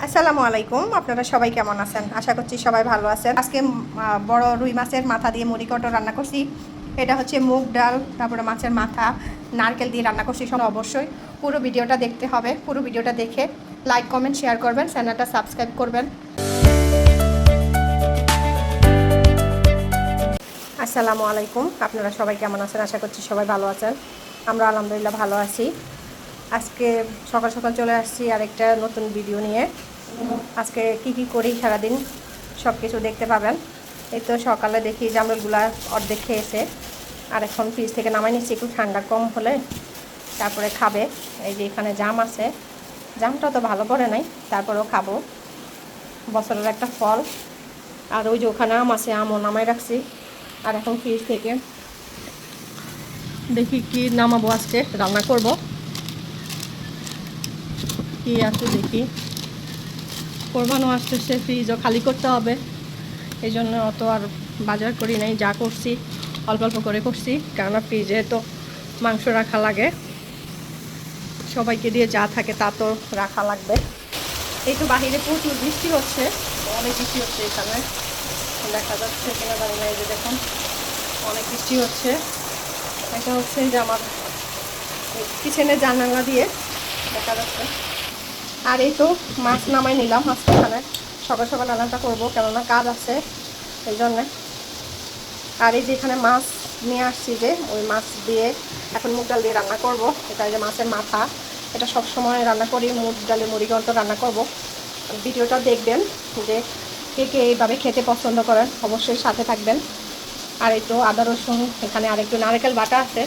আসসালামু আলাইকুম, আপনারা সবাই কেমন আছেন? আশা করছি সবাই ভালো আছেন। আজকে বড় রুই মাছের মাথা দিয়ে মুড়ি কটো রান্না করছি। এটা হচ্ছে মুগ ডাল, তারপরে মাছের মাথা নারকেল দিয়ে রান্না করছি। সব অবশ্যই পুরো ভিডিওটা দেখতে হবে। পুরো ভিডিওটা দেখে লাইক কমেন্ট শেয়ার করবেন, চ্যানেলটা সাবস্ক্রাইব করবেন। আসসালামু আলাইকুম, আপনারা সবাই কেমন আছেন? আশা করছি সবাই ভালো আছেন। আমরা আলহামদুলিল্লাহ ভালো আছি। আজকে সকাল সকাল চলে আসছি আরেকটা নতুন ভিডিও নিয়ে। আজকে কি করি সারাদিন সব কিছু দেখতে পাবেন। এই তো সকালে দেখি জামরুলগুলা অর্ধেক খেয়েছে, আর এখন ফ্রিজ থেকে নামাই নিচ্ছি একটু ঠান্ডা কম হলে তারপরে খাবে। এই যে এখানে জাম আছে, জামটা তো ভালো পড়ে নাই, তারপরেও খাবো, বছরের একটা ফল। আর ওই যে ওখানে আম আছে, আমও নামাই রাখছি। আর এখন ফ্রিজ থেকে দেখি কি নামাবো, আজকে রান্না করব কি আছে দেখি। কোরবানো আসতেছে, ফ্রিজও খালি করতে হবে, এই জন্য অত আর বাজার করি নাই। যা করছি অল্প অল্প করে করছি, কেননা ফ্রিজে তো মাংস রাখা লাগে, সবাইকে দিয়ে যা থাকে তা তো রাখা লাগবে। এই তো বাহিরে প্রচুর বৃষ্টি হচ্ছে, অনেক বৃষ্টি হচ্ছে এখানে, দেখা যাচ্ছে কিনা জানি না। এই যে দেখুন অনেক বৃষ্টি হচ্ছে। এটা হচ্ছে যে আমার কিচেনের জানালা দিয়ে দেখা যাচ্ছে। আর এই তো মাছ নামাই নিলাম, আজকে এখানে সকাল সকাল রান্নাটা করবো, কেননা কাজ আছে এই জন্যে। আর এই যে এখানে মাছ নিয়ে আসছি, যে ওই মাছ দিয়ে এখন মুগ ডাল দিয়ে রান্না করব। এটা যে মাছের মাথা, এটা সব সময় রান্না করি, মুগ ডালে মুড়ি ঘন্ট রান্না করব। ভিডিওটা দেখবেন, যে কে কে এইভাবে খেতে পছন্দ করেন, অবশ্যই সাথে থাকবেন। আর এই তো আদা রসুন, এখানে আরেকটু নারকেল বাটা আছে,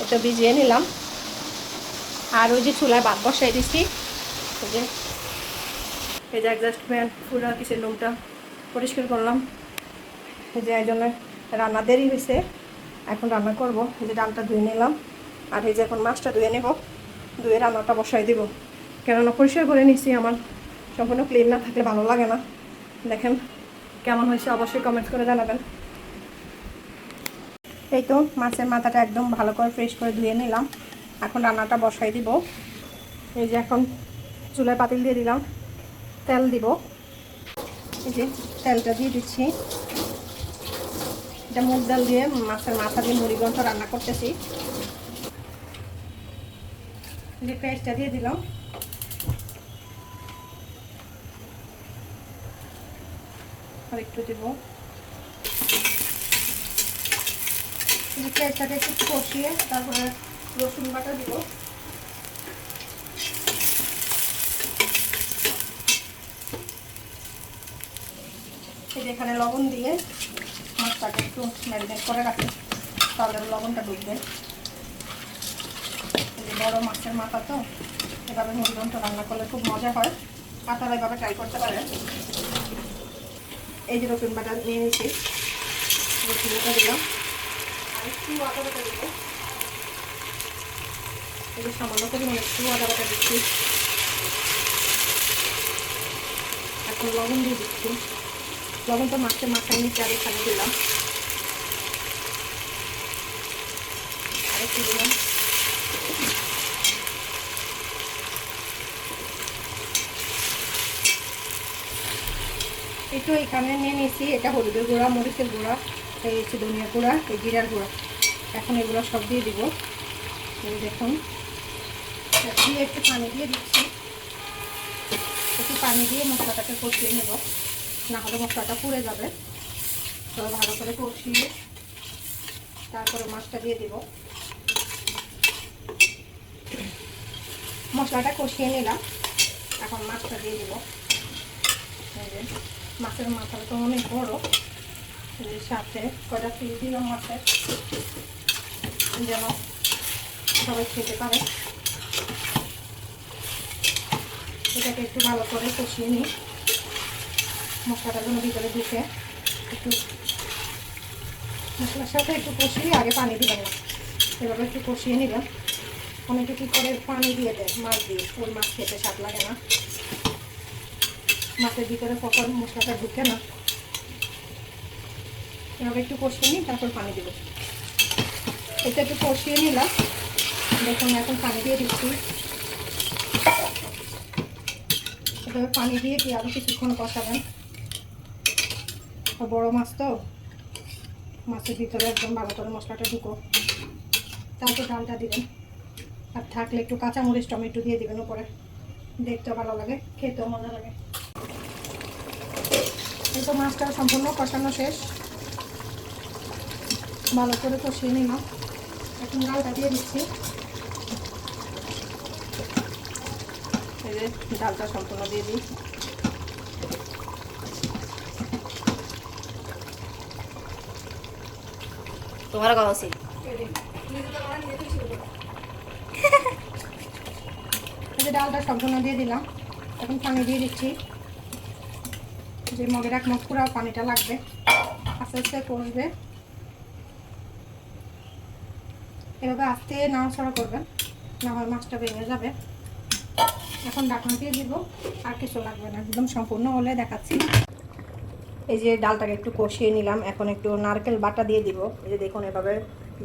এটা ভিজিয়ে নিলাম। আর ওই যে চুলায় ভাত বসাই দিচ্ছি, এই যে অ্যাডজাস্টমেন্ট পুরো কিচেন রুমটা পরিষ্কার করলাম। এই যে এই জন্য রান্না দেরি হয়েছে, এখন রান্না করব। এই যে ডালটা ধুয়ে নিলাম, আর এই যে এখন মাছটা ধুয়ে নেব, ধুয়ে রান্নাটা বসাই দিব। কেননা পরিষ্কার করে নিচ্ছি, আমার সম্পূর্ণ ক্লিন না থাকলে ভালো লাগে না। দেখেন কেমন হয়েছে, অবশ্যই কমেন্ট করে জানাবেন। এই তো মাছের মাথাটা একদম ভালো করে ফ্রেশ করে ধুয়ে নিলাম, এখন রান্নাটা বসাই দিব। এই যে এখন চুলায় পাতিল দিয়ে দিলাম, তেল দিব। এই যে তেলটা দিয়ে দিচ্ছি। এটা মুগ ডাল দিয়ে মাছের মাথা দিয়ে মুড়ি ঘন্ট রান্না করতেছি। যে পেঁয়াজটা দিয়ে দিলাম, আর একটু দিব। পেঁয়াজটাকে একটু কষিয়ে তারপরে রসুন বাটা দিব। এখানে লবণ দিয়ে মাছটাকে একটু ম্যারিনেট করে রাখি, তাহলে লবণটা ঢুকবে। বড় মাছের মাথা তো, এভাবে মুড়ি ঘন্ট রান্না করলে খুব মজা হয়, আপনারা এভাবে ট্রাই করতে পারেন। এই যে রসুন বাটা নিয়ে নিয়েছি, রসুন বাটা দিলাম, আর একটু আদা বাটা দিব। এই যে সামান্য পরিমাণে একটু আদা বাটা দিচ্ছি। এখন লবণ দিয়ে দিচ্ছি, লবণটা মাছের মাথায় নিচে আর এখানে দিলাম, আর একটু দিলাম। একটু এখানে নিয়ে নিয়েছি, এটা হলুদের গুঁড়া, মরিচের গুঁড়া, এই হচ্ছে ধনিয়া গুঁড়া, এই জিরার গুঁড়া। এখন এগুলো সব দিয়ে দিব। দেখুন দিয়ে একটু পানি দিয়ে দিচ্ছি, একটু পানি দিয়ে মশলাটাকে কষিয়ে নেব, না হলে মশলাটা পুড়ে যাবে। তো ভালো করে কষিয়ে তারপরে মাছটা দিয়ে দিব। মশলাটা কষিয়ে নিলাম, এখন মাছটা দিয়ে দিব। মাছের মাথাটা তো অনেক বড়, সাথে কয়টা পিস দিলাম মাছের, যেন সবাই খেতে পারে। এটাকে একটু ভালো করে কষিয়ে নিই, মশলাটা যেন ভিতরে ঢুকে। একটু মশলার সাথে একটু কষিয়ে আগে পানি দিবেন না, এভাবে একটু কষিয়ে নিবেন। অনেকে কী করে পানি দিয়ে দেয় মাছ দিয়ে, ওই মাছ খেতে স্বাদ লাগে না, মাছের ভিতরে কখন মশলাটা ঢুকে না। এভাবে একটু কষিয়ে নিই, তারপর পানি দেবো। এটা একটু কষিয়ে নিলাম, দেখুন এখন পানি দিয়ে দিচ্ছি। এভাবে পানি দিয়ে কি আরও কিছুক্ষণ কষাবেন। বড় মাছ তো, মাছের ভিতরে একদম ভালো করে মশলাটা ঢুকো, তারপর ডালটা দিবেন। আর থাকলে একটু কাঁচামরিচ টমেটো দিয়ে দিবেন উপরে, দেখতেও ভালো লাগে, খেতেও মজা লাগে। এই তো মাছটা সম্পূর্ণ কষানো শেষ, ভালো করে কষিয়ে নিলাম। এখন ডালটা দিয়ে দিচ্ছি। এই যে ডালটা সম্পূর্ণ দিয়ে দিই। তোমার কথা উচিত। এই যে ডালটা সম্পূর্ণ দিয়ে দিলাম। এখন পানি দিয়ে দিচ্ছি, যে মগের এক মগ পুরো পানিটা লাগবে, আস্তে আস্তে কষবে। এভাবে আস্তে নাড়াচাড়া করবেন, না হয় মাছটা ভেঙে যাবে। এখন ঢাকনা দিয়ে দিব, আর কিছু লাগবে না, একদম সম্পূর্ণ হলে দেখাচ্ছি। এই যে ডালটাকে একটু কষিয়ে নিলাম, এখন একটু নারকেল বাটা দিয়ে দিব। এই যে দেখুন, এভাবে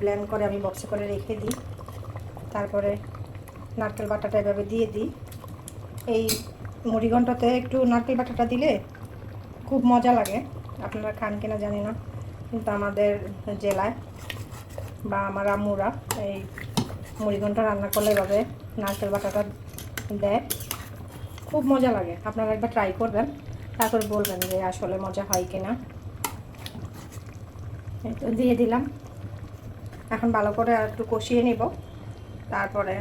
ব্লেন্ড করে আমি বক্সে করে রেখে দিই, তারপরে নারকেল বাটাটা এভাবে দিয়ে দিই। এই মুড়িঘণ্টাতে একটু নারকেল বাটাটা দিলে খুব মজা লাগে। আপনারা খান কিনা জানি না, কিন্তু আমাদের জেলায় বা আমার আম্মুরা এই মুড়িঘণ্টা রান্না করলে এভাবে নারকেল বাটাটা দেয়, খুব মজা লাগে। আপনারা একবার ট্রাই করবেন, তারপর বলবেন যে আসলে মজা হয় কিনা। এই তো দিয়ে দিলাম। এখন ভালো করে একটু কষিয়ে নিব, তারপরে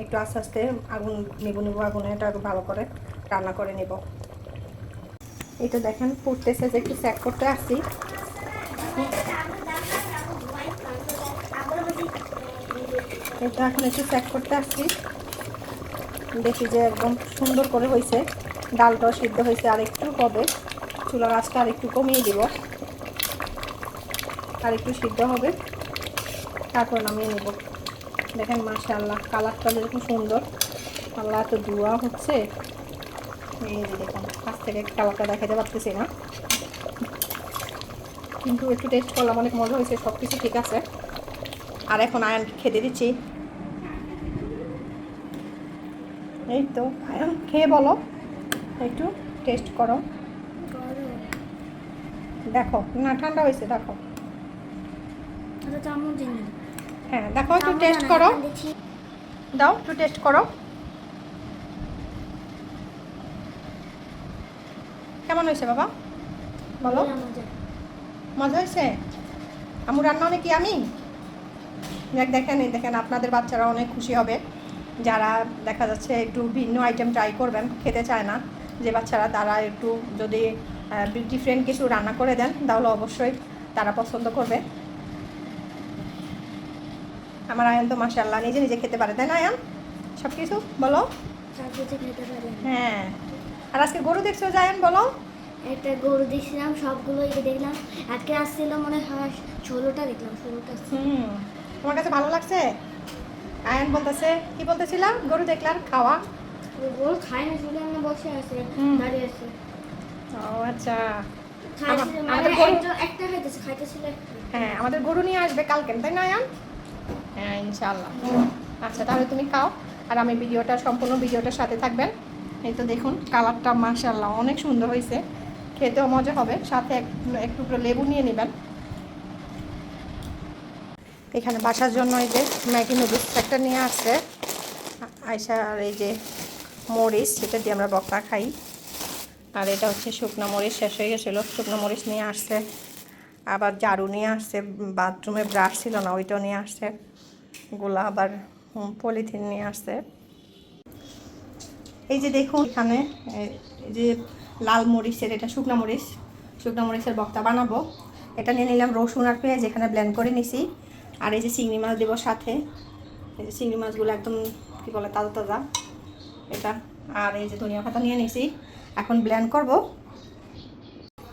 একটু আস্তে আস্তে আগুন নিবু আগুনে এটা ভালো করে রান্না করে নেব। এই তো দেখেন ফুটতেছে, যে একটু চেক করতে আসছি। এই তো এখন একটু চেক করতে আসছি, দেখি যে একদম সুন্দর করে হয়েছে, ডালটাও সিদ্ধ হয়েছে। আর একটু হবে, চুলার আঁচটা আর একটু কমিয়ে দিব, আর একটু সিদ্ধ হবে, তারপর নামিয়ে নেব। দেখেন মাশাআল্লাহ, কালারটা যেরকম সুন্দর, আল্লাহ এত ধোয়া হচ্ছে। এই যে দেখুন, কাছ থেকে কালারটা দেখাতে পারতেছি না, কিন্তু একটু টেস্ট করলাম, অনেক মজা হয়েছে, সব কিছু ঠিক আছে। আর এখন আয়ন খেতে দিচ্ছি। এই তো আয়ন, খেয়ে বলো, একটু টেস্ট করো। দেখো না, ঠান্ডা হয়েছে, দেখো। হ্যাঁ দেখো, একটু টেস্ট করো, দাও একটু টেস্ট করো, কেমন হয়েছে বাবা বলো। মজা হয়েছে? আম্মু রান্না অনেক আমি দেখেন, এই দেখেন আপনাদের বাচ্চারা অনেক খুশি হবে, যারা দেখা যাচ্ছে একটু ভিন্ন আইটেম ট্রাই করবেন, খেতে চায় না যে বাচ্চারা, তারা একটু যদি ডিফারেন্ট কিছু রান্না করে দেন, তাহলে অবশ্যই তারা পছন্দ করবে। আমার আয়ান তো মাশাআল্লাহ নিজে নিজে খেতে পারে, তাই না আয়ান? সব কিছু বলো। হ্যাঁ, আর আজকে গরু দেখছো আয়ান, বলো। একটা গরু দেখছিলাম, সবগুলো দেখলাম। আজকে আসছিল মনে হয় 16টা দেখলাম, 16টা। তোমার কাছে ভালো লাগছে? আয়ান বলতেছে, কি বলতেছিলাম, গরু দেখলাম খাওয়া। গরু খায় না, শুধু আমরা বসে আছে, দাঁড়িয়ে আছে। ও আচ্ছা, আমাদের একটা খাইতেছিল। হ্যাঁ, আমাদের গরু নিয়ে আসবে কালকে, তাই না আয়ান? হ্যাঁ ইনশাআল্লাহ। আচ্ছা তাহলে তুমি খাও, আর আমি সম্পূর্ণ ভিডিওটার সাথে থাকবেন। এই তো দেখুন কালারটা মাশাআল্লাহ অনেক সুন্দর হয়েছে, খেতেও মজা হবে, সাথে একটু লেবু নিয়ে নেবেন। এখানে বাসার জন্য এই যে ম্যাগি নুডলস একটা নিয়ে আসছে আয়শা, আর এই যে মরিচ, সেটা দিয়ে আমরা বক্তা খাই। আর এটা হচ্ছে শুকনো মরিচ, শেষ হয়ে গেছিলো, শুকনো মরিচ নিয়ে আসছে। আবার ঝাড়ু নিয়ে আসছে, বাথরুমে ব্রাশ ছিল না, ওইটাও নিয়ে আসছে। গুলা আবার পলিথিন নিয়ে আসছে। এই যে দেখুন এখানে এই যে লাল মরিচের, এটা শুকনো মরিচের বক্তা বানাবো। এটা নিয়ে নিলাম রসুন আর পেঁয়াজ, এখানে ব্লেন্ড করে নিছি। আর এই যে চিংড়ি মাছ দেবো সাথে, এই যে চিংড়ি মাছগুলো একদম কী বলে তাজা তাজা এটা। আর এই যে ধনিয়া পাতা নিয়ে নিছি, এখন ব্লেন্ড করব।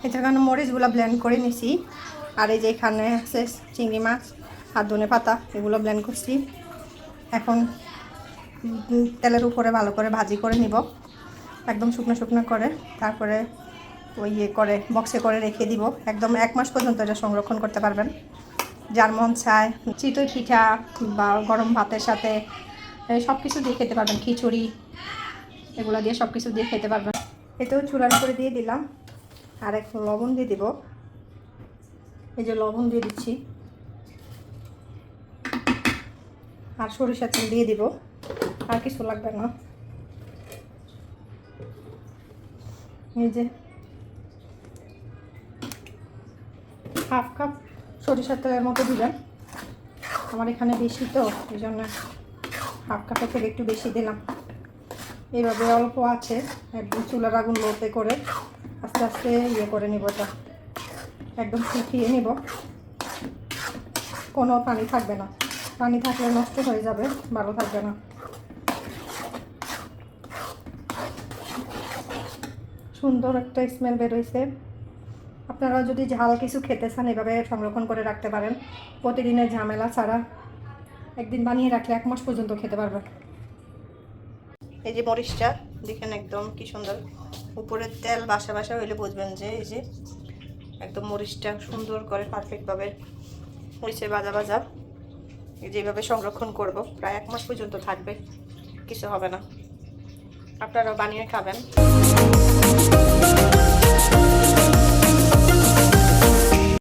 এটা কারণে মরিচগুলো ব্লেন্ড করে নিছি। আর এই যে এখানে আছে চিংড়ি মাছ আর ধনে পাতা, এগুলো ব্লেন্ড করছি। এখন তেলের উপরে ভালো করে ভাজি করে নিব, একদম শুকনো শুকনো করে। তারপরে ওই করে বক্সে করে রেখে দিব, একদম 1 মাস পর্যন্ত এটা সংরক্ষণ করতে পারবেন। যার মন চায় চিতই পিঠা বা গরম ভাতের সাথে সব কিছু দিয়ে খেতে পারবেন, খিচুড়ি, এগুলা দিয়ে সব কিছু দিয়ে খেতে পারবেন। এতেও চুলার উপরে দিয়ে দিলাম, আর এক লবণ দিয়ে দিব। এই যে লবণ দিয়ে দিচ্ছি, আর সরিষার তেল দিয়ে দিব, আর কিছু লাগবে না। এই যে হাফ কাপ সরিষার তেলের মতো দিবেন, আমার এখানে বেশি তো এই জন্য হাফ কাপের থেকে একটু বেশি দিলাম। এইভাবে অল্প আছে একদম চুলার আগুন লোতে করে আস্তে আস্তে ইয়ে করে নিব, এটা একদম শুকিয়ে নিব, কোনো পানি থাকবে না, পানি থাকলে নষ্ট হয়ে যাবে, ভালো থাকবে না। সুন্দর একটা স্মেল বেরোইছে। আপনারা যদি ঝাল কিছু খেতে চান এভাবে সংরক্ষণ করে রাখতে পারেন, প্রতিদিনের ঝামেলা ছাড়া একদিন বানিয়ে রাখলে 1 মাস পর্যন্ত খেতে পারবেন। এই যে মরিচটা দেখেন একদম কি সুন্দর, উপরে তেল বাসা বাসা হইলে বুঝবেন যে এই যে একদম মরিচটা সুন্দর করে পারফেক্টভাবে মরিচের ভাজা ভাজা। যেভাবে সংরক্ষণ করব প্রায় 1 মাস পর্যন্ত থাকবে, কিছু হবে না। আপনারাও বানিয়ে খাবেন।